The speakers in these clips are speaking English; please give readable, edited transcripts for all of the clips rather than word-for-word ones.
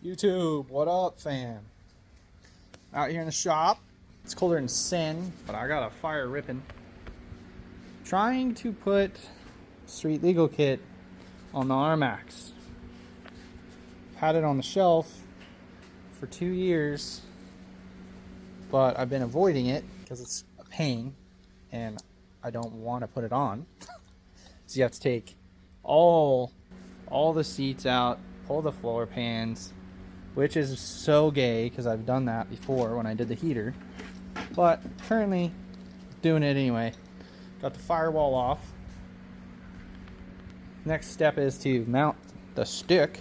YouTube, what up, fam? Out here in the shop. It's colder than sin, but I got a fire ripping. Trying to put street legal kit on the Rmax. Had it on the shelf for 2 years, but I've been avoiding it because it's a pain and I don't want to put it on. So you have to take all the seats out, pull the floor pans, which is so gay because I've done that before when I did the heater, but currently doing it anyway. Got the firewall off. Next step is to mount the stick,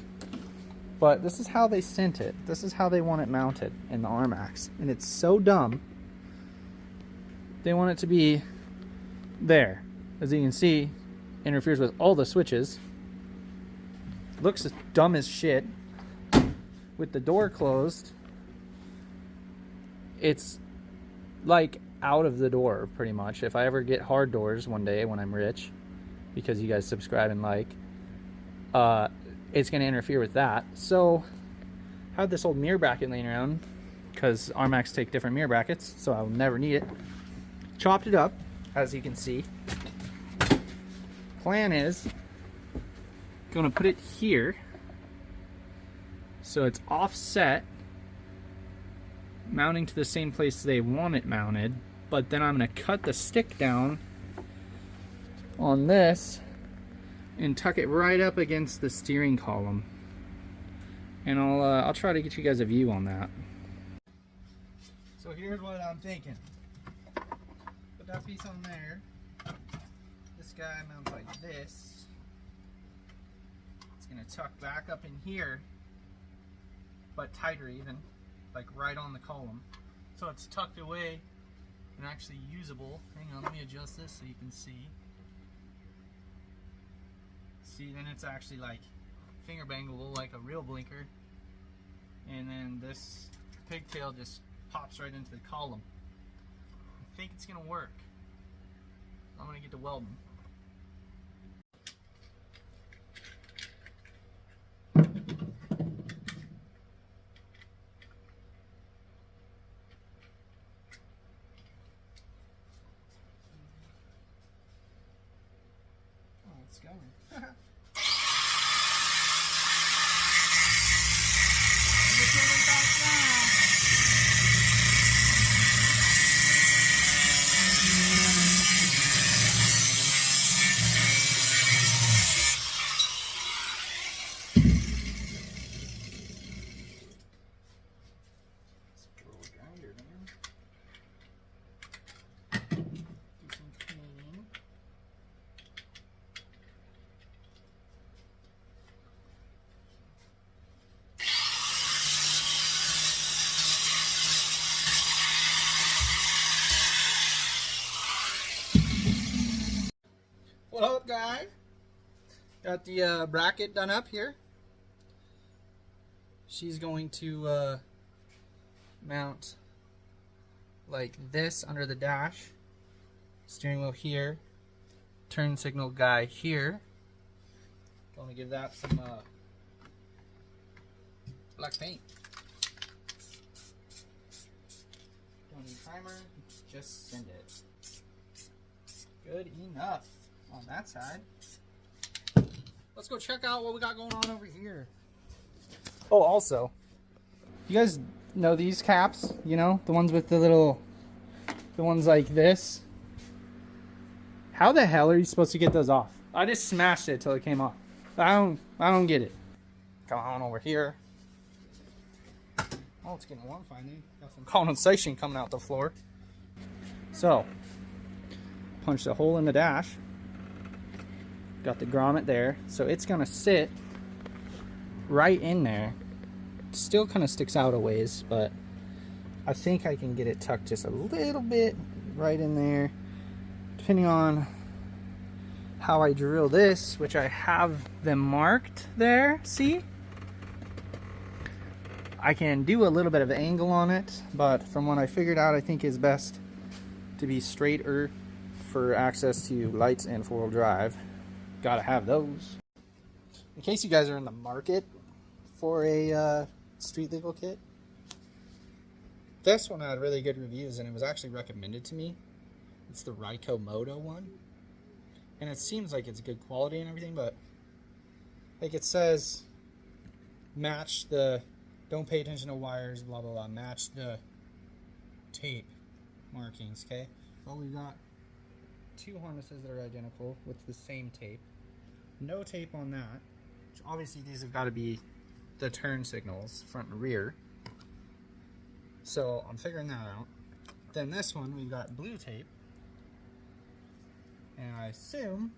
but this is how they sent it. This is how they want it mounted in the Rmax, and it's so dumb. They want it to be there. As you can see, interferes with all the switches. Looks dumb as shit. With the door closed, it's like out of the door pretty much. If I ever get hard doors one day when I'm rich, because you guys subscribe and like, it's going to interfere with that. So I had this old mirror bracket laying around because Rmax take different mirror brackets, so I'll never need it. Chopped it up, as you can see. Plan is going to put it here so it's offset, mounting to the same place they want it mounted, but then I'm going to cut the stick down on this and tuck it right up against the steering column, and I'll try to get you guys a view on that. So here's what I'm thinking. Put that piece on there. This guy mounts like this. It's going to tuck back up in here, but tighter even, like right on the column. So it's tucked away and actually usable. Hang on, let me adjust this so you can see. See, then it's actually like finger bangable like a real blinker. And then this pigtail just pops right into the column. I think it's gonna work. I'm gonna get to welding. It's going. What up, guys? Got the bracket done up here. She's going to mount like this under the dash. Steering wheel here. Turn signal guy here. Going to give that some black paint. Don't need primer. Just send it. Good enough. On that side. Let's go check out what we got going on over here. Oh, also, you guys know these caps? You know, the ones with the little, the ones like this. How the hell are you supposed to get those off? I just smashed it till it came off. I don't get it. Come on over here. Oh, it's getting warm finally. Got some condensation coming out the floor. So, punch a hole in the dash. Got the grommet there, so it's gonna sit right in there. It still kind of sticks out a ways, but I think I can get it tucked just a little bit right in there, depending on how I drill this, which I have them marked there. See, I can do a little bit of angle on it, but from what I figured out, I think is best to be straighter for access to lights and four-wheel drive. Gotta have those. In case you guys are in the market for a street legal kit. This one had really good reviews, and it was actually recommended to me. It's the Ryko Moto one, and it seems like it's good quality and everything, but like it says, match the, don't pay attention to wires, blah blah blah, match the tape markings. Okay, well, we've got 2 harnesses that are identical with the same tape. No tape on that, which obviously these have got to be the turn signals, front and rear. So I'm figuring that out. Then this one, we've got blue tape. And I assume,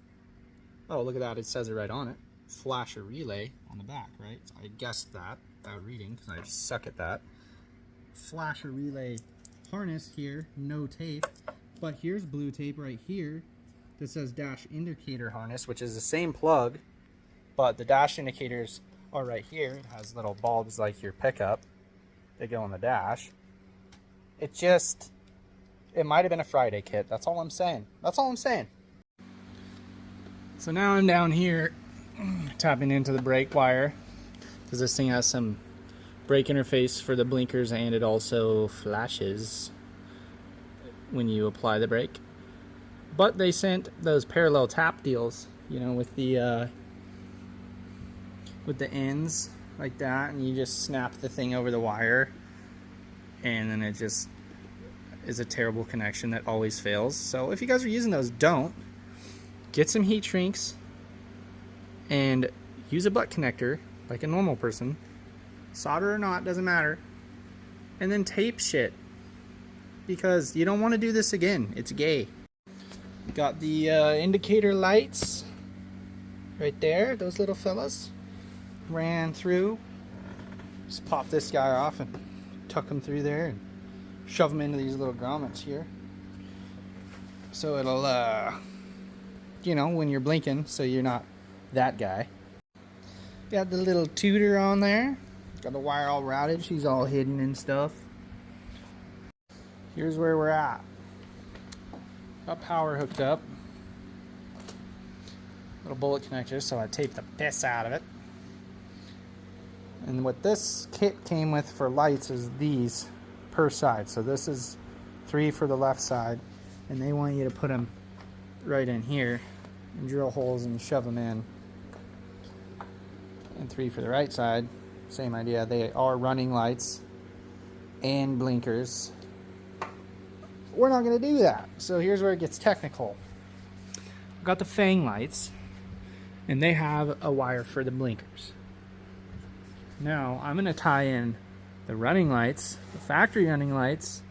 oh, look at that, it says it right on it. Flasher relay on the back, right? So I guessed that without reading, because I suck at that. Flasher relay harness here, no tape. But here's blue tape right here that says dash indicator harness, which is the same plug, but the dash indicators are right here. It has little bulbs like your pickup. They go on the dash. It might have been a Friday kit. That's all I'm saying. That's all I'm saying. So now I'm down here tapping into the brake wire, because this thing has some brake interface for the blinkers, and it also flashes when you apply the brake. But they sent those parallel tap deals, you know, with the ends like that, and you just snap the thing over the wire, and then it just is a terrible connection that always fails. So if you guys are using those, don't. Get some heat shrinks and use a butt connector like a normal person. Solder or not, doesn't matter. And then tape shit, because you don't want to do this again. It's gay. Got the indicator lights right there. Those little fellas ran through. Just pop this guy off and tuck them through there and shove them into these little grommets here, so it'll you know, when you're blinking, so you're not that guy. Got the little tutor on there. Got the wire all routed. She's all hidden and stuff. Here's where we're at. Got power hooked up. Little bullet connector, so I taped the piss out of it. And what this kit came with for lights is these per side. So this is 3 for the left side, and they want you to put them right in here and drill holes and shove them in. And 3 for the right side, same idea. They are running lights and blinkers. We're not going to do that. So here's where it gets technical. I've got the Fang lights, and they have a wire for the blinkers. Now I'm going to tie in the running lights, the factory running lights,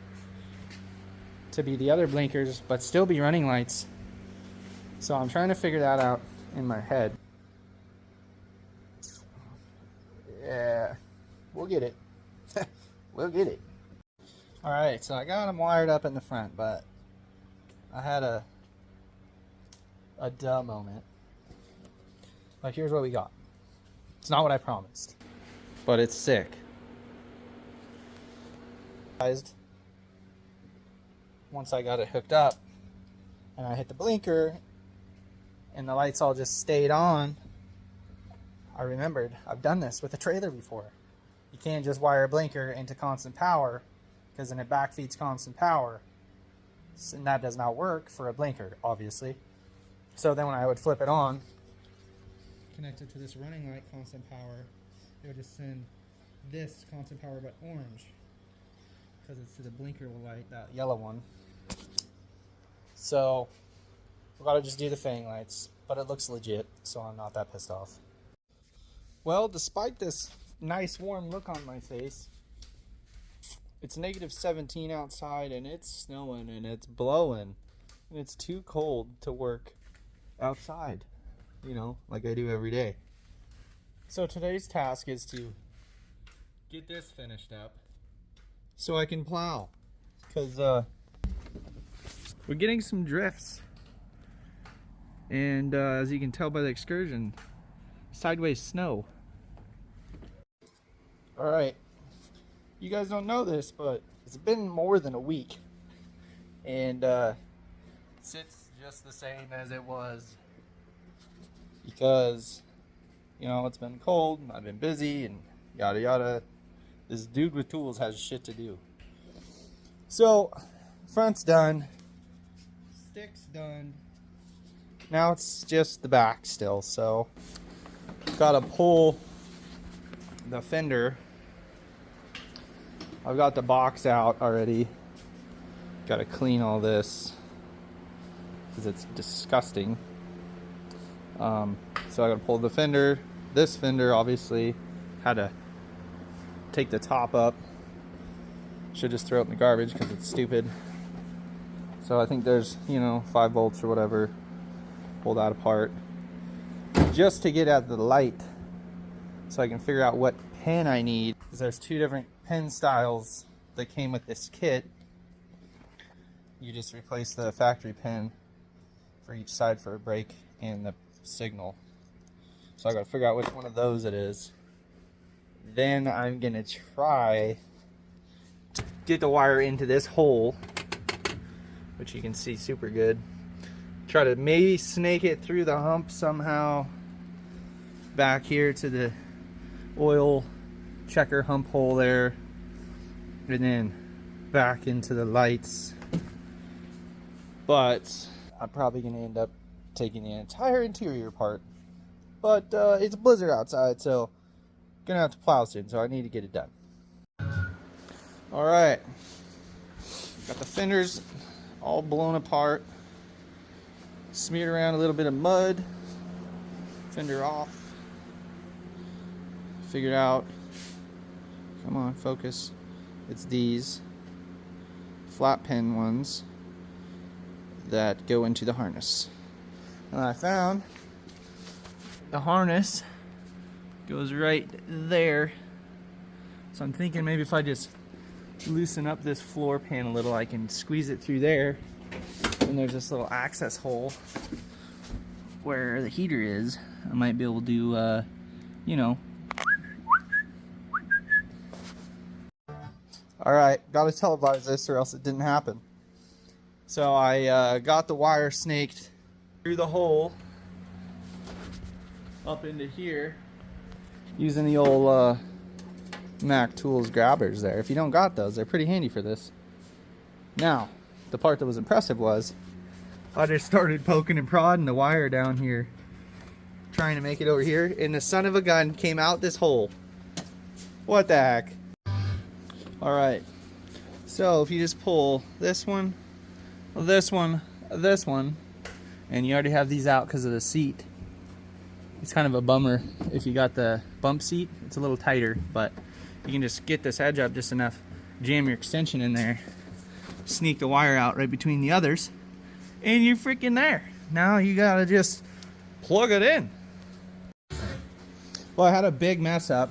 to be the other blinkers, but still be running lights. So I'm trying to figure that out in my head. Yeah, we'll get it. We'll get it. Alright, so I got them wired up in the front, but I had a duh moment. But here's what we got. It's not what I promised, but it's sick. Once I got it hooked up and I hit the blinker and the lights all just stayed on, I remembered I've done this with a trailer before. You can't just wire a blinker into constant power, because then it backfeeds constant power, and that does not work for a blinker, obviously. So then when I would flip it on, connect it to this running light constant power, it would just send this constant power but orange, because it's to the blinker light, that yellow one. So we gotta just do the Fang lights, but it looks legit, so I'm not that pissed off. Well, despite this nice warm look on my face, it's -17 outside, and it's snowing and it's blowing, and it's too cold to work outside, you know, like I do every day. So today's task is to get this finished up so I can plow, because we're getting some drifts, and as you can tell by the excursion, sideways snow. Alright, you guys don't know this, but it's been more than a week, and it's just the same as it was, because, you know, it's been cold and I've been busy and yada yada. This dude with tools has shit to do. So, front's done. Stick's done. Now it's just the back still, so gotta pull the fender. I've got the box out already. Gotta clean all this because it's disgusting. So I gotta pull the fender. This fender obviously had to take the top up. Should just throw it in the garbage because it's stupid. So I think there's, 5 bolts or whatever. Pull that apart just to get at the light so I can figure out what pen I need, because there's 2 different pen styles that came with this kit. You just replace the factory pen for each side for a brake and the signal. So I gotta figure out which one of those it is. Then I'm gonna try to get the wire into this hole, which you can see super good. Try to maybe snake it through the hump somehow back here to the oil checker hump hole there, and then back into the lights. But I'm probably gonna end up taking the entire interior apart. But it's a blizzard outside, so gonna have to plow soon, so I need to get it done. Alright, got the fenders all blown apart, smeared around a little bit of mud, fender off, figured out, come on, focus, it's these flat pin ones that go into the harness. And I found the harness goes right there. So I'm thinking maybe if I just loosen up this floor pan a little, I can squeeze it through there. And there's this little access hole where the heater is. I might be able to, Alright, gotta televise this or else it didn't happen. So I got the wire snaked through the hole up into here using the old Mac Tools grabbers there. If you don't got those, they're pretty handy for this. Now, the part that was impressive was I just started poking and prodding the wire down here, trying to make it over here, and the son of a gun came out this hole. What the heck? Alright, so if you just pull this one, this one, this one, and you already have these out because of the seat. It's kind of a bummer if you got the bump seat. It's a little tighter, but you can just get this edge up just enough, jam your extension in there, sneak the wire out right between the others, and you're freaking there. Now you gotta just plug it in. Well, I had a big mess up.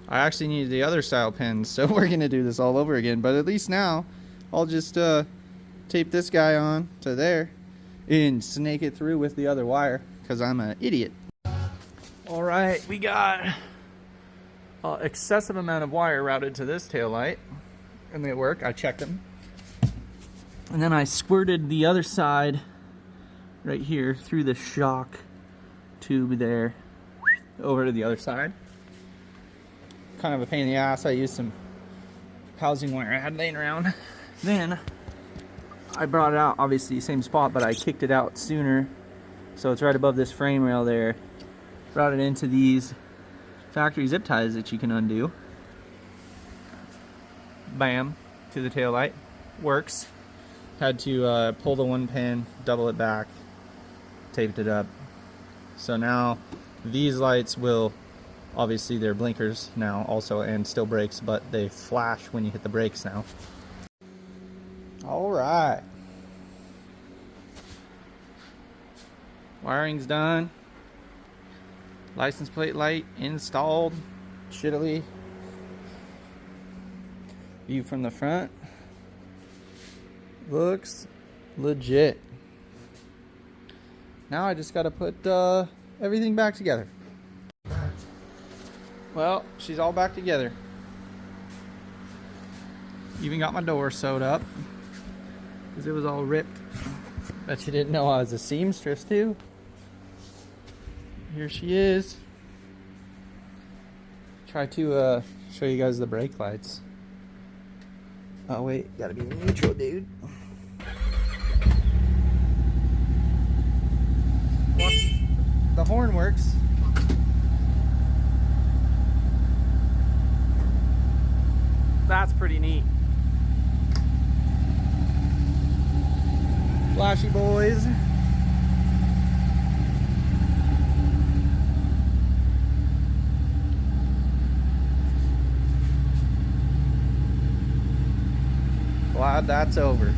I actually needed the other style pins, so we're gonna do this all over again, but at least now I'll just tape this guy on to there and snake it through with the other wire, because I'm an idiot. Alright, we got excessive amount of wire routed to this taillight, and they work. I checked them. And then I squirted the other side right here through the shock tube there over to the other side. Kind of a pain in the ass. I used some housing wire I had laying around. Then I brought it out, obviously same spot, but I kicked it out sooner. So it's right above this frame rail there. Brought it into these factory zip ties that you can undo. Bam, to the taillight. Works. Had to pull the one pin, double it back, taped it up. So now these lights will, obviously they're blinkers now also and still brakes, but they flash when you hit the brakes now. Alright. Wiring's done. License plate light installed. Shittily. View from the front. Looks legit. Now I just gotta put everything back together. Well, she's all back together. Even got my door sewed up because it was all ripped. Bet you didn't know I was a seamstress too. Here she is. try to show you guys the brake lights. Oh wait, gotta be in neutral, dude. Once the horn works, that's pretty neat. Flashy boys. Glad that's over.